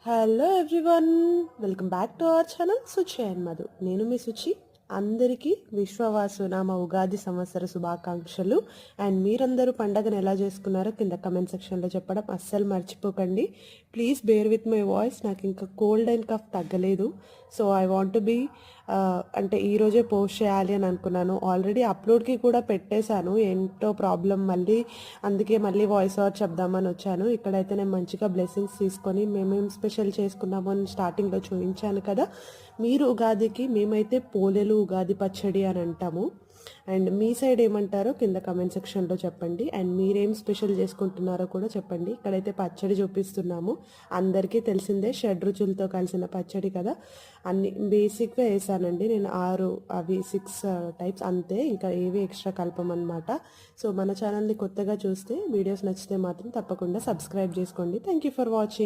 Hello everyone, welcome back to our channel Suchi and Madhu. నేను మీ సుచి. అందరికీ విశ్వవాసునామ ఉగాది సంవత్సర శుభాకాంక్షలు. అండ్ మీరందరూ పండగను ఎలా చేసుకున్నారో కింద కమెంట్ సెక్షన్లో చెప్పడం అస్సలు మర్చిపోకండి. Please bear with my voice. నాకు ఇంకా కోల్డ్ అండ్ కఫ్ తగ్గలేదు. సో ఐ వాంట్ బీ అంటే ఈరోజే పోస్ట్ చేయాలి అని అనుకున్నాను. ఆల్రెడీ అప్లోడ్కి కూడా పెట్టేశాను. ఏంటో ప్రాబ్లం మళ్ళీ, అందుకే మళ్ళీ వాయిస్ ఓవర్ చెప్దామని వచ్చాను. ఇక్కడైతే నేను మంచిగా బ్లెస్సింగ్స్ తీసుకొని మేమేం స్పెషల్ చేసుకున్నామో అని స్టార్టింగ్లో చూపించాను కదా. మీరు ఉగాదికి, మేమైతే పోలేలు ఉగాది పచ్చడి అని అంటాము. అండ్ మీ సైడ్ ఏమంటారో కింద కమెంట్ సెక్షన్లో చెప్పండి. అండ్ మీరేం స్పెషల్ చేసుకుంటున్నారో కూడా చెప్పండి. ఇక్కడైతే పచ్చడి చూపిస్తున్నాము. అందరికీ తెలిసిందే, షడ్రుచులతో కలిసిన పచ్చడి కదా. అన్ని బేసిక్గా వేసానండి నేను. 6 టైప్స్ అంతే, ఇంకా ఏవి ఎక్స్ట్రా కలపమన్నమాట. సో మన ఛానల్ని కొత్తగా చూస్తే, వీడియోస్ నచ్చితే మాత్రం తప్పకుండా సబ్స్క్రైబ్ చేసుకోండి. Thank you for watching.